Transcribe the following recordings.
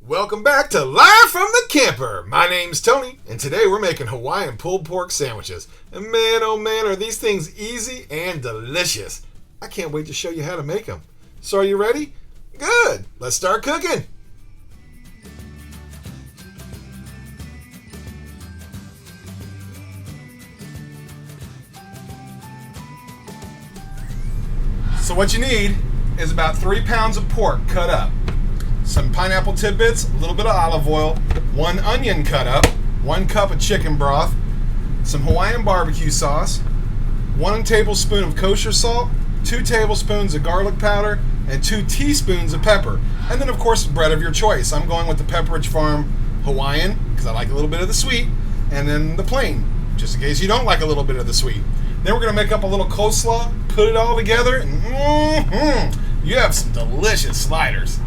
Welcome back to Live from the Camper. My name's Tony, and today we're making Hawaiian pulled pork sandwiches. And man, oh man, are these things easy and delicious. I can't wait to show you how to make them. So are you ready? Good. Let's start cooking. So what you need is about 3 pounds of pork cut up, some pineapple tidbits, a little bit of olive oil, 1 onion cut up, 1 cup of chicken broth, some Hawaiian BBQ sauce, 1 tablespoon of kosher salt, 2 tablespoons of garlic powder, and 2 teaspoons of pepper. And then of course bread of your choice. I'm going with the Pepperidge Farms Hawaiian because I like a little bit of the sweet, and then the plain, just in case you don't like a little bit of the sweet. Then we're going to make up a little coleslaw, put it all together, and you have some delicious sliders.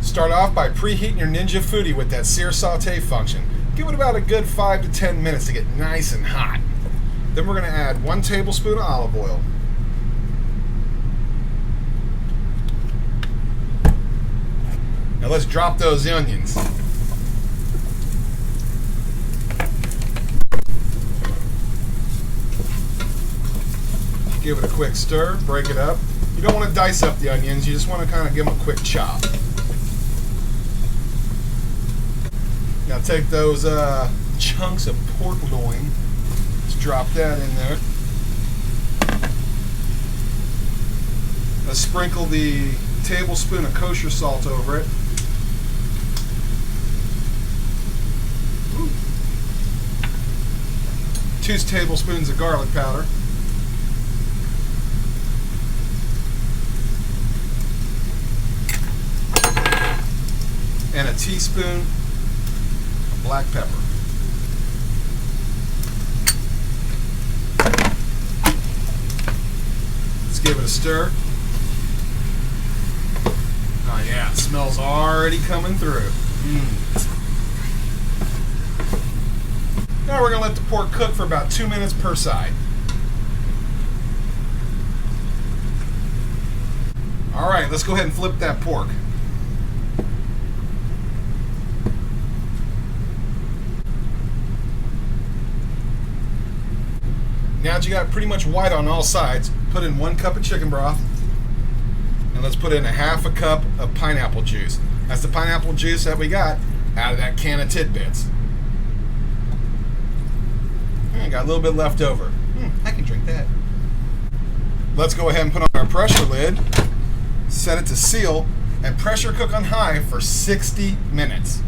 Start off by preheating your Ninja Foodi with that sear saute function. Give it about a good 5 to 10 minutes to get nice and hot. Then we're going to add 1 tablespoon of olive oil. Now let's drop those onions. Give it a quick stir, break it up. You don't want to dice up the onions, you just want to kind of give them a quick chop. Now take those chunks of pork loin, let's drop that in there. Let's sprinkle the tablespoon of kosher salt over it. Ooh. 2 tablespoons of garlic powder. And a teaspoon of black pepper. Let's give it a stir. Oh yeah, it smells already coming through. Now we're going to let the pork cook for about 2 minutes per side. Alright, let's go ahead and flip that pork. Now that you got pretty much white on all sides, put in 1 cup of chicken broth, and let's put in a half a cup of pineapple juice. That's the pineapple juice that we got out of that can of tidbits. Got a little bit left over. I can drink that. Let's go ahead and put on our pressure lid, set it to seal, and pressure cook on high for 60 minutes.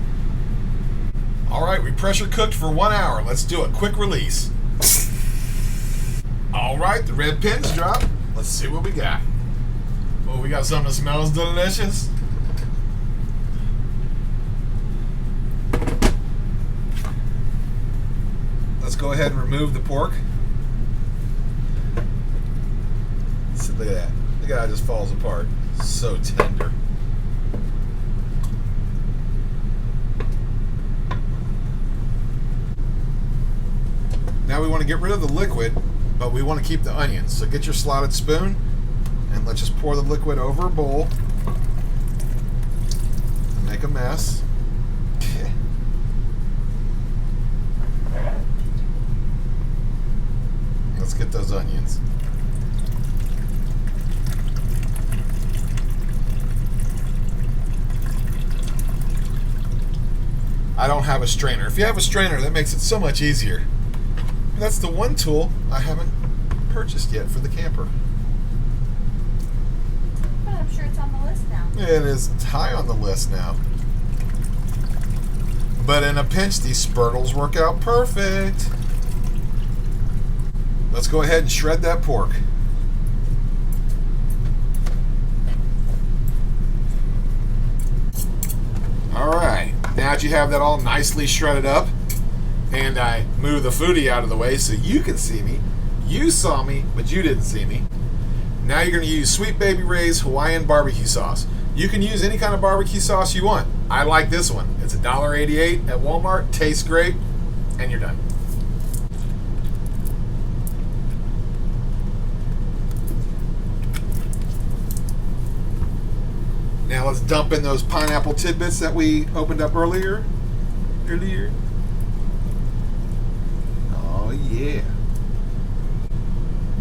Alright, we pressure cooked for 1 hour. Let's do a quick release. Alright, the red pin's dropped. Let's see what we got. Oh, we got something that smells delicious. Let's go ahead and remove the pork. So look at that. Look at how it just falls apart. So tender. Now we want to get rid of the liquid, but we want to keep the onions. So get your slotted spoon and let's just pour the liquid over a bowl and make a mess. Let's get those onions. I don't have a strainer. If you have a strainer, that makes it so much easier. That's the one tool I haven't purchased yet for the camper. But I'm sure it's on the list now. It is high on the list now. But in a pinch, these spurtles work out perfect. Let's go ahead and shred that pork. Alright, now that you have that all nicely shredded up, and I move the Foodi out of the way so you can see me. You saw me, but you didn't see me. Now you're going to use Sweet Baby Ray's Hawaiian BBQ Sauce. You can use any kind of barbecue sauce you want. I like this one. It's $1.88 at Walmart. Tastes great, and you're done. Now let's dump in those pineapple tidbits that we opened up earlier. Oh yeah.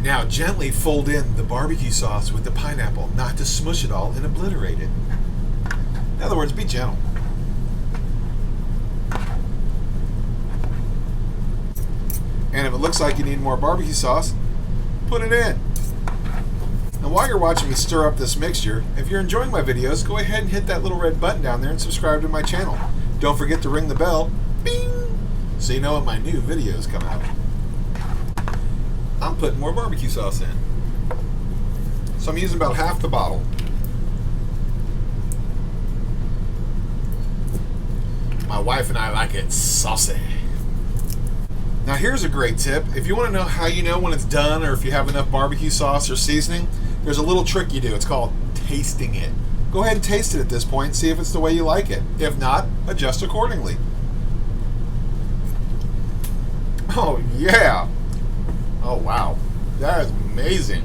Now gently fold in the barbecue sauce with the pineapple, not to smush it all and obliterate it. In other words, be gentle. And if it looks like you need more barbecue sauce, put it in. And while you're watching me stir up this mixture, if you're enjoying my videos, go ahead and hit that little red button down there and subscribe to my channel. Don't forget to ring the bell, bing, so you know when my new videos come out. I'm putting more barbecue sauce in. So I'm using about half the bottle. My wife and I like it saucy. Now here's a great tip. If you want to know how you know when it's done or if you have enough barbecue sauce or seasoning, there's a little trick you do. It's called tasting it. Go ahead and taste it at this point and see if it's the way you like it. If not, adjust accordingly. Oh yeah. Oh wow. That is amazing.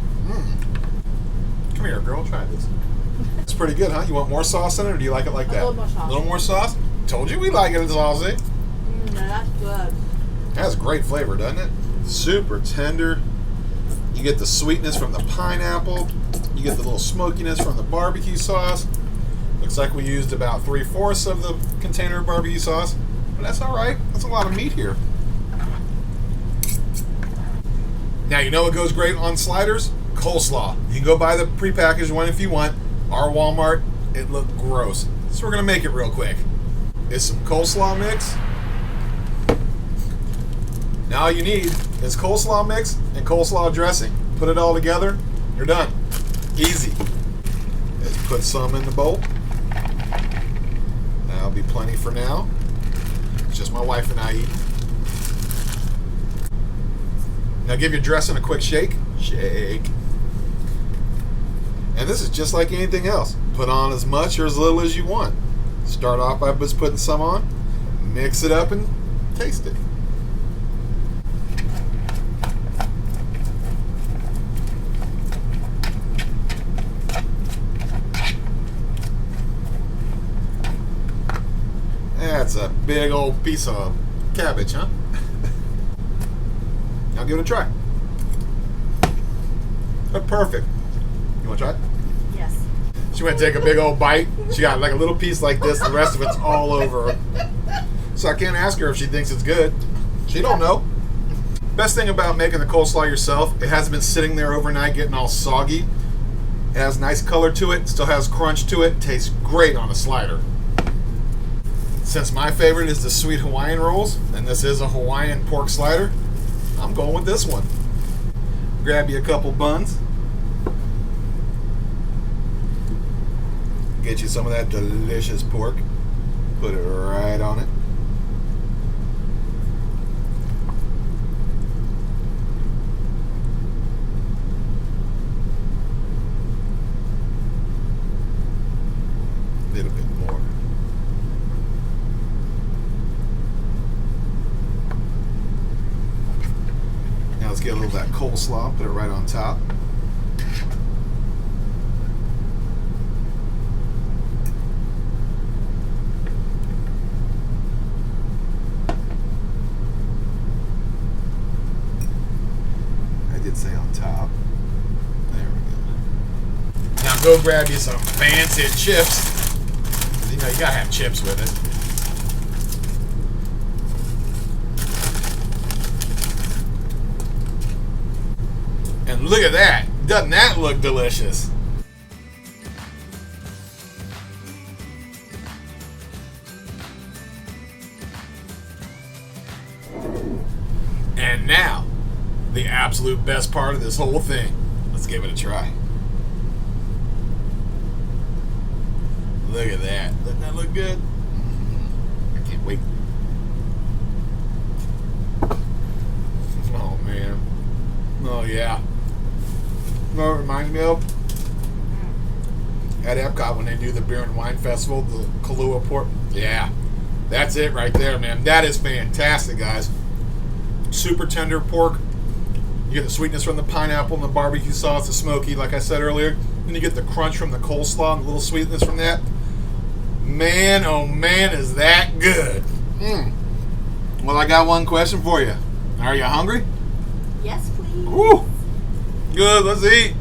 Come here, girl. Try this. It's pretty good, huh? You want more sauce in it or do you like it like that? A little more sauce. A little more sauce? Told you we like it saucy. No, that's good. That has great flavor, doesn't it? Super tender. You get the sweetness from the pineapple. You get the little smokiness from the barbecue sauce. Looks like we used about 3/4 of the container of barbecue sauce. But that's all right. That's a lot of meat here. Now, you know what goes great on sliders? Coleslaw. You can go buy the prepackaged one if you want. Our Walmart, it looked gross. So we're going to make it real quick. It's some coleslaw mix. Now all you need is coleslaw mix and coleslaw dressing. Put it all together, you're done. Easy. Let's put some in the bowl. That'll be plenty for now. It's just my wife and I eat. Now give your dressing a quick shake. Shake. And this is just like anything else. Put on as much or as little as you want. Start off by just putting some on, mix it up, and taste it. That's a big old piece of cabbage, huh? Now give it a try. That's perfect. You want to try it? Yes. She went to take a big old bite. She got like a little piece like this. The rest of it's all over her. So I can't ask her if she thinks it's good. She don't know. Best thing about making the coleslaw yourself, it hasn't been sitting there overnight getting all soggy. It has nice color to it. Still has crunch to it. Tastes great on a slider. Since my favorite is the sweet Hawaiian rolls, and this is a Hawaiian pork slider, I'm going with this one. Grab you a couple buns. Get you some of that delicious pork. Put it right on it. A little bit more. Now let's get a little of that coleslaw. Put it right on top. Say on top. There we go. Now go grab you some fancy chips. You know you gotta have chips with it. And look at that. Doesn't that look delicious? And now, the absolute best part of this whole thing. Let's give it a try. Look at that. Doesn't that look good? I can't wait. Oh, man. Oh, yeah. You know what it reminds me of? At Epcot when they do the Beer and Wine Festival, the Kahlua pork. Yeah. That's it right there, man. That is fantastic, guys. Super tender pork. You get the sweetness from the pineapple and the barbecue sauce, the smoky, like I said earlier. Then you get the crunch from the coleslaw and a little sweetness from that. Man, oh man, is that good. Well, I got one question for you. Are you hungry? Yes, please. Woo! Good, let's eat.